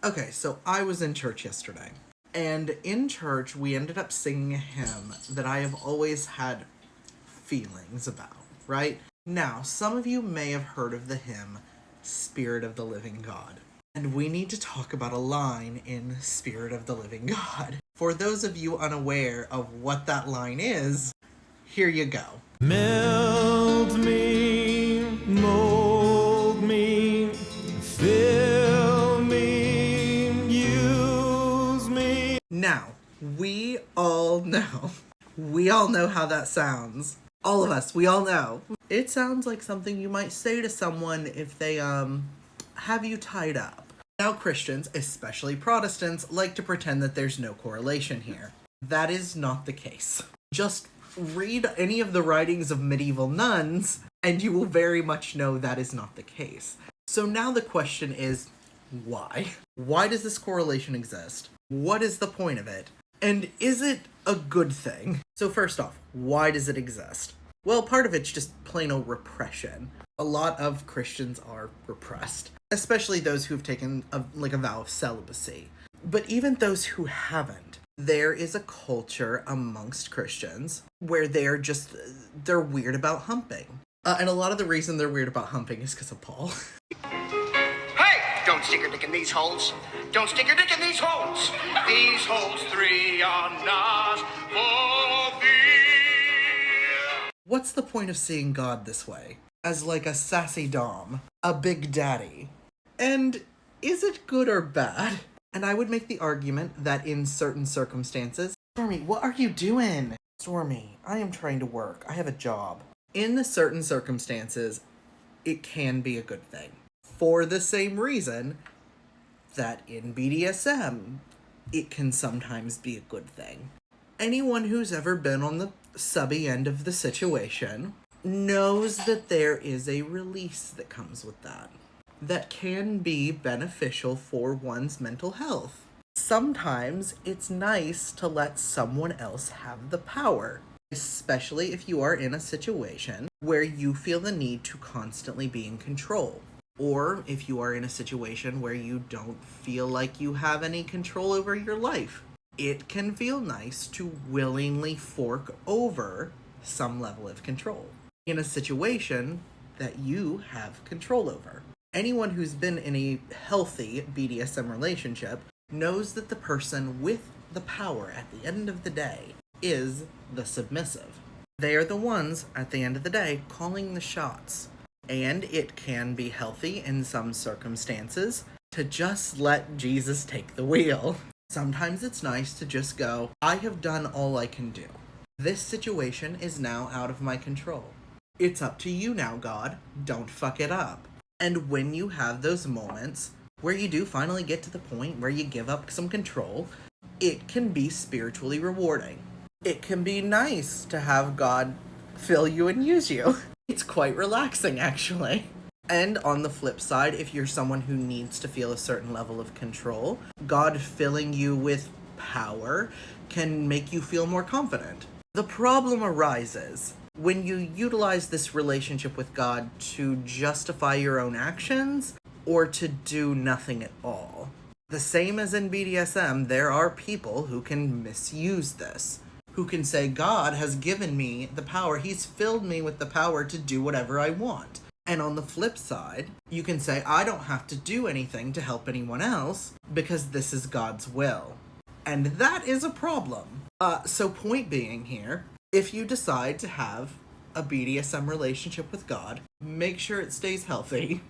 Okay, so I was in church yesterday. And in church, we ended up singing a hymn that I have always had feelings about, right? Now, some of you may have heard of the hymn, Spirit of the Living God. And we need to talk about a line in Spirit of the Living God. For those of you unaware of what that line is, here you go. Melt me, mold me, fill me, use me. Now, we all know how that sounds. All of us, we all know. It sounds like something you might say to someone if they, have you tied up. Now, Christians, especially Protestants, like to pretend that there's no correlation here. That is not the case. Just read any of the writings of medieval nuns, and you will very much know that is not the case. So now the question is, why? Why does this correlation exist? What is the point of it? And is it a good thing? So first off, why does it exist? Well, part of it's just plain old repression. A lot of Christians are repressed, especially those who've taken a vow of celibacy. But even those who haven't, there is a culture amongst Christians where they're weird about humping. And a lot of the reason they're weird about humping is because of Paul. Hey! Don't stick your dick in these holes. Don't stick your dick in these holes. These holes 3 are not for thee. What's the point of seeing God this way? As like a sassy dom, a big daddy. And is it good or bad? And I would make the argument that in certain circumstances... Stormy, what are you doing? Stormy, I am trying to work. I have a job. In the certain circumstances, it can be a good thing. For the same reason that in BDSM, it can sometimes be a good thing. Anyone who's ever been on the subby end of the situation knows that there is a release that comes with that can be beneficial for one's mental health. Sometimes it's nice to let someone else have the power, especially if you are in a situation where you feel the need to constantly be in control, or if you are in a situation where you don't feel like you have any control over your life. It can feel nice to willingly fork over some level of control in a situation that you have control over. Anyone who's been in a healthy BDSM relationship knows that the person with the power at the end of the day is the submissive. They are the ones, at the end of the day, calling the shots. And it can be healthy in some circumstances to just let Jesus take the wheel. Sometimes it's nice to just go, I have done all I can do. This situation is now out of my control. It's up to you now, God. Don't fuck it up. And when you have those moments where you do finally get to the point where you give up some control, it can be spiritually rewarding. It can be nice to have God fill you and use you. It's quite relaxing, actually. And on the flip side, if you're someone who needs to feel a certain level of control, God filling you with power can make you feel more confident. The problem arises when you utilize this relationship with God to justify your own actions or to do nothing at all. The same as in BDSM, there are people who can misuse this, who can say, God has given me the power, he's filled me with the power to do whatever I want. And on the flip side, you can say, I don't have to do anything to help anyone else because this is God's will. And that is a problem. So point being here, if you decide to have a BDSM relationship with God, make sure it stays healthy.